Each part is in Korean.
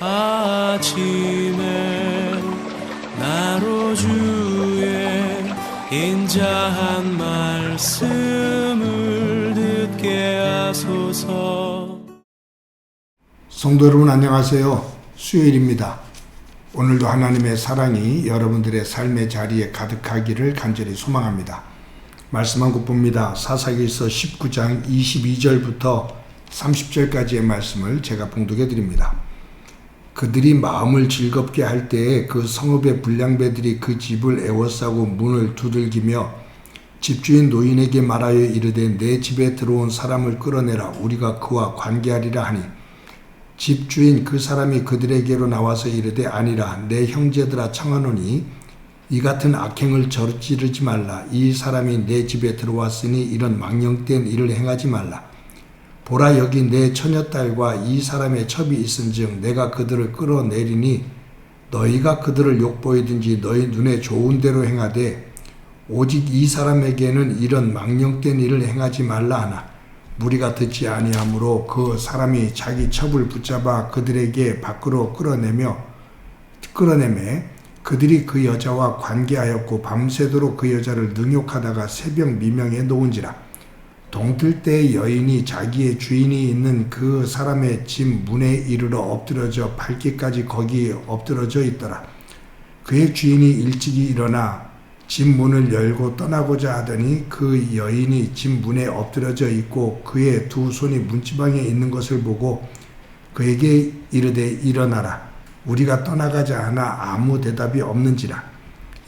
아침에 나로 주의 인자한 말씀을 듣게 하소서. 성도 여러분 안녕하세요. 수요일입니다. 오늘도 하나님의 사랑이 여러분들의 삶의 자리에 가득하기를 간절히 소망합니다. 말씀 한 곳 봅니다. 사사기서 19장 22절부터 30절까지의 말씀을 제가 봉독해 드립니다. 그들이 마음을 즐겁게 할 때에 그 성읍의 불량배들이 그 집을 에워싸고 문을 두들기며 집주인 노인에게 말하여 이르되 내 집에 들어온 사람을 끌어내라. 우리가 그와 관계하리라 하니 집주인 그 사람이 그들에게로 나와서 이르되 아니라 내 형제들아 청하노니 이 같은 악행을 저지르지 말라. 이 사람이 내 집에 들어왔으니 이런 망령된 일을 행하지 말라. 보라 여기 내 처녀딸과 이 사람의 첩이 있은즉 내가 그들을 끌어내리니 너희가 그들을 욕보이든지 너희 눈에 좋은 대로 행하되 오직 이 사람에게는 이런 망령된 일을 행하지 말라 하나 무리가 듣지 아니하므로 그 사람이 자기 첩을 붙잡아 그들에게 밖으로 끌어내매 그들이 그 여자와 관계하였고 밤새도록 그 여자를 능욕하다가 새벽 미명에 놓은지라. 동틀 때 여인이 자기의 주인이 있는 그 사람의 집 문에 이르러 엎드러져 발기까지 거기 엎드러져 있더라. 그의 주인이 일찍이 일어나 집 문을 열고 떠나고자 하더니 그 여인이 집 문에 엎드러져 있고 그의 두 손이 문지방에 있는 것을 보고 그에게 이르되 일어나라. 우리가 떠나가자 하나 아무 대답이 없는지라.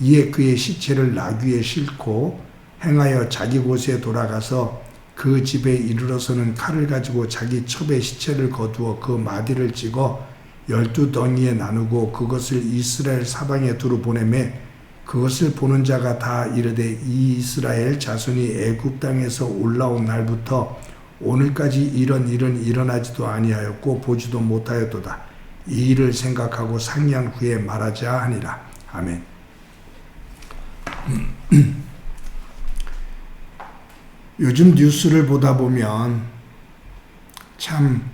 이에 그의 시체를 나귀에 싣고 행하여 자기 곳에 돌아가서 그 집에 이르러서는 칼을 가지고 자기 첩의 시체를 거두어 그 마디를 찍어 12덩이에 나누고 그것을 이스라엘 사방에 두루 보내매 그것을 보는 자가 다 이르되 이 이스라엘 자손이 애굽 땅에서 올라온 날부터 오늘까지 이런 일은 일어나지도 아니하였고 보지도 못하였도다. 이 일을 생각하고 상의한 후에 말하자 하니라. 아멘. 요즘 뉴스를 보다 보면 참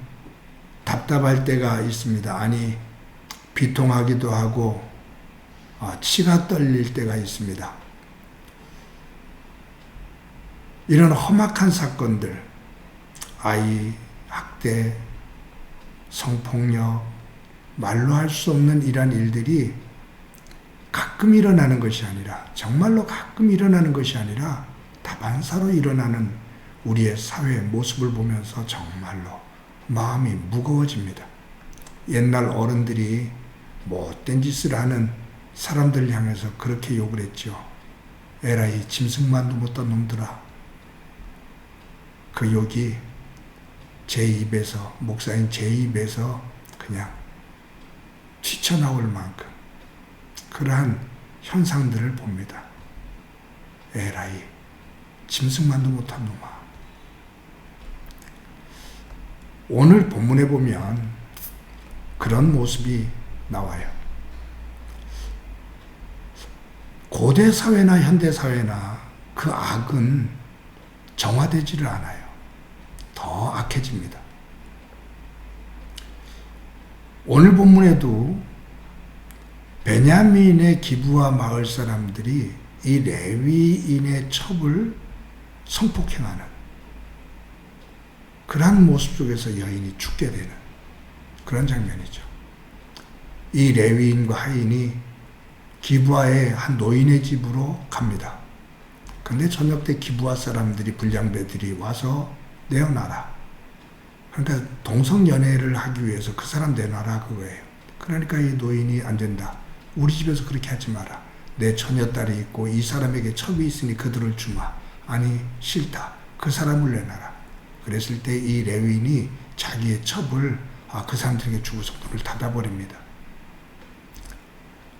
답답할 때가 있습니다. 아니 비통하기도 하고 치가 떨릴 때가 있습니다. 이런 험악한 사건들, 아이 학대, 성폭력, 말로 할 수 없는 이러한 일들이 가끔 일어나는 것이 아니라 정말로 가끔 일어나는 것이 아니라 다반사로 일어나는 우리의 사회의 모습을 보면서 정말로 마음이 무거워집니다. 옛날 어른들이 못된 짓을 하는 사람들 향해서 그렇게 욕을 했죠. 에라이 짐승만도 못한 놈들아. 그 욕이 제 입에서, 목사인 제 입에서 그냥 튀쳐나올 만큼 그러한 현상들을 봅니다. 에라이 짐승만도 못한 놈아. 오늘 본문에 보면 그런 모습이 나와요. 고대 사회나 현대 사회나 그 악은 정화되지를 않아요. 더 악해집니다. 오늘 본문에도 베냐민의 기브아 마을 사람들이 이 레위인의 첩을 성폭행하는 그러한 모습 속에서 여인이 죽게 되는 그런 장면이죠. 이 레위인과 하인이 기브아의 한 노인의 집으로 갑니다. 근데 저녁 때 기브아 사람들이 불량배들이 와서 내어놔라. 그러니까 동성연애를 하기 위해서 그 사람 내놔라 그거예요. 그러니까 이 노인이 안 된다. 우리 집에서 그렇게 하지 마라. 내 처녀딸이 있고 이 사람에게 첩이 있으니 그들을 주마. 아니 싫다. 그 사람을 내놔라. 그랬을 때 이 레위인이 자기의 첩을 그 사람들에게 주고서 문을 닫아버립니다.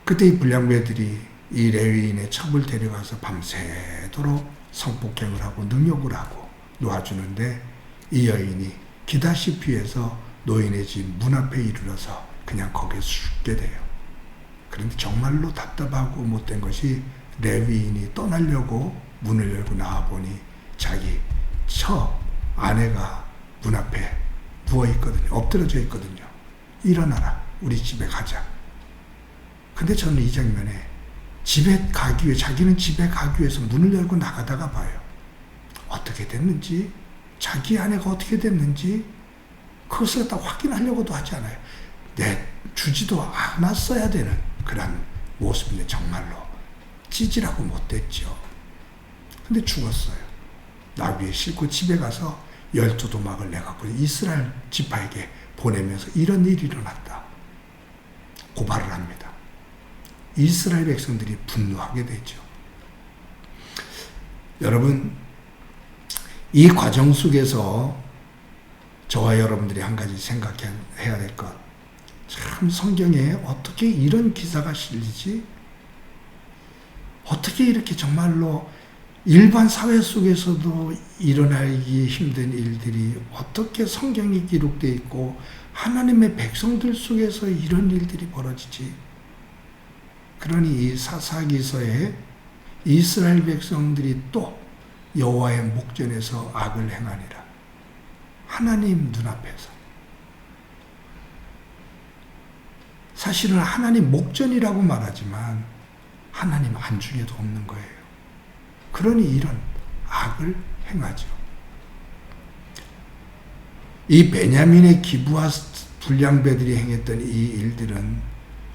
그때 이 불량배들이 이 레위인의 첩을 데려가서 밤새도록 성폭행을 하고 능욕을 하고 놓아주는데 이 여인이 기다시피 해서 노인의 집 문 앞에 이르러서 그냥 거기서 죽게 돼요. 그런데 정말로 답답하고 못된 것이 레위인이 떠나려고 문을 열고 나와보니 자기 처 아내가 문 앞에 누워있거든요. 엎드러져 있거든요. 일어나라. 우리 집에 가자. 근데 저는 이 장면에 집에 가기 위해, 자기는 집에 가기 위해서 문을 열고 나가다가 봐요. 어떻게 됐는지, 자기 아내가 어떻게 됐는지 그것을 다 확인하려고도 하지 않아요. 주지도 않았어야 되는 그런 모습인데 정말로 찌질하고 못됐죠. 근데 죽었어요. 나귀에 싣고 집에 가서 12도막을 내갖고 이스라엘 지파에게 보내면서 이런 일이 일어났다. 고발을 합니다. 이스라엘 백성들이 분노하게 되죠. 여러분, 이 과정 속에서 저와 여러분들이 한 가지 생각해야 될 것. 참 성경에 어떻게 이런 기사가 실리지? 어떻게 이렇게 정말로 일반 사회 속에서도 일어나기 힘든 일들이 어떻게 성경에 기록되어 있고 하나님의 백성들 속에서 이런 일들이 벌어지지? 그러니 이 사사기서에 이스라엘 백성들이 또 여호와의 목전에서 악을 행하니라. 하나님 눈앞에서. 사실은 하나님 목전이라고 말하지만 하나님 안중에도 없는 거예요. 그러니 이런 악을 행하죠. 이 베냐민의 기부와 불량배들이 행했던 이 일들은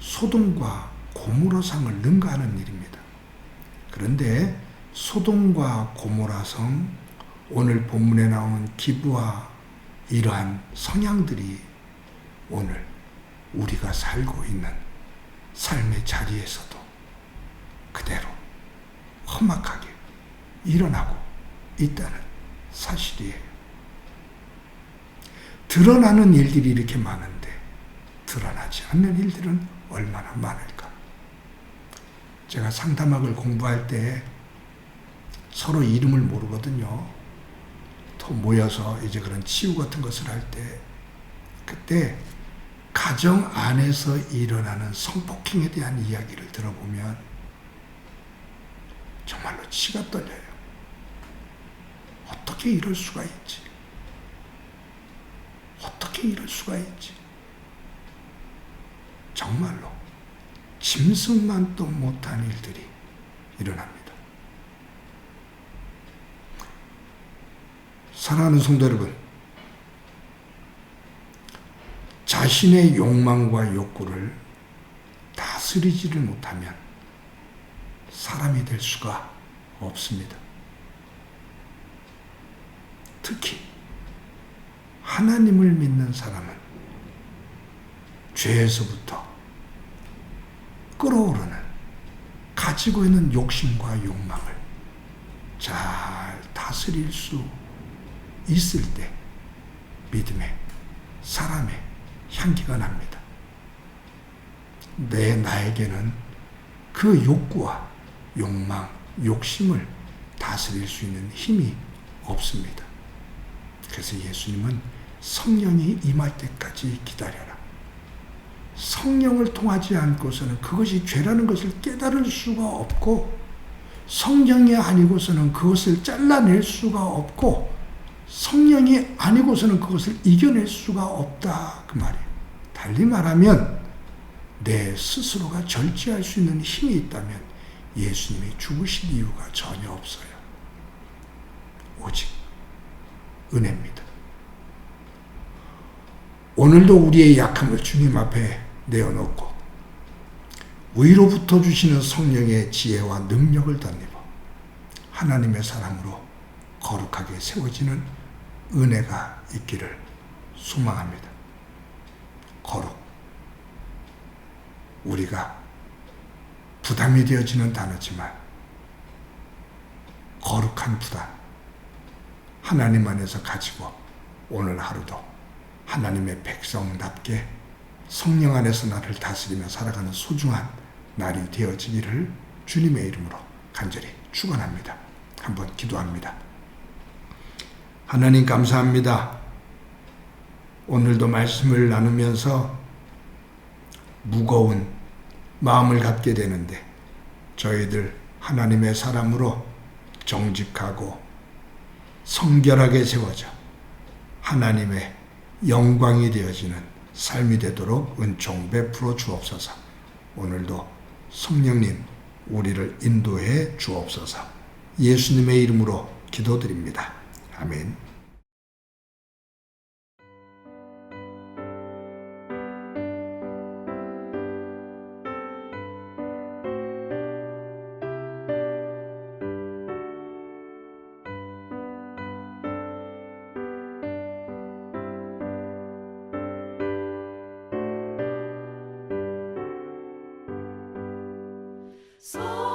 소돔과 고모라성을 능가하는 일입니다. 그런데 소돔과 고모라성, 오늘 본문에 나오는 기부와 이러한 성향들이 오늘 우리가 살고 있는 삶의 자리에서도 그대로 험악하게 일어나고 있다는 사실이에요. 드러나는 일들이 이렇게 많은데 드러나지 않는 일들은 얼마나 많을까? 제가 상담학을 공부할 때 서로 이름을 모르거든요. 또 모여서 이제 그런 치유 같은 것을 할 때, 그때 가정 안에서 일어나는 성폭행에 대한 이야기를 들어보면 정말로 치가 떨려요. 어떻게 이럴 수가 있지? 어떻게 이럴 수가 있지? 정말로 짐승만도 못한 일들이 일어납니다. 사랑하는 성도 여러분, 자신의 욕망과 욕구를 다스리지를 못하면 사람이 될 수가 없습니다. 특히 하나님을 믿는 사람은 죄에서부터 끓어오르는 가지고 있는 욕심과 욕망을 잘 다스릴 수 있을 때 믿음의 사람의 향기가 납니다. 나에게는 그 욕구와 욕망, 욕심을 다스릴 수 있는 힘이 없습니다. 그래서 예수님은 성령이 임할 때까지 기다려라. 성령을 통하지 않고서는 그것이 죄라는 것을 깨달을 수가 없고, 성령이 아니고서는 그것을 잘라낼 수가 없고, 성령이 아니고서는 그것을 이겨낼 수가 없다, 그 말이에요. 달리 말하면 내 스스로가 절제할 수 있는 힘이 있다면 예수님이 죽으실 이유가 전혀 없어요. 오직 은혜입니다. 오늘도 우리의 약함을 주님 앞에 내어놓고 위로부터 주시는 성령의 지혜와 능력을 덧입어 하나님의 사람으로 거룩하게 세워지는 은혜가 있기를 소망합니다. 거룩. 우리가 부담이 되어지는 단어지만 거룩한 부담, 하나님 안에서 가지고 오늘 하루도 하나님의 백성답게 성령 안에서 나를 다스리며 살아가는 소중한 날이 되어지기를 주님의 이름으로 간절히 축원합니다. 한번 기도합니다. 하나님 감사합니다. 오늘도 말씀을 나누면서 무거운 마음을 갖게 되는데 저희들 하나님의 사람으로 정직하고 성결하게 세워져 하나님의 영광이 되어지는 삶이 되도록 은총 베풀어 주옵소서. 오늘도 성령님 우리를 인도해 주옵소서. 예수님의 이름으로 기도드립니다. 아멘. So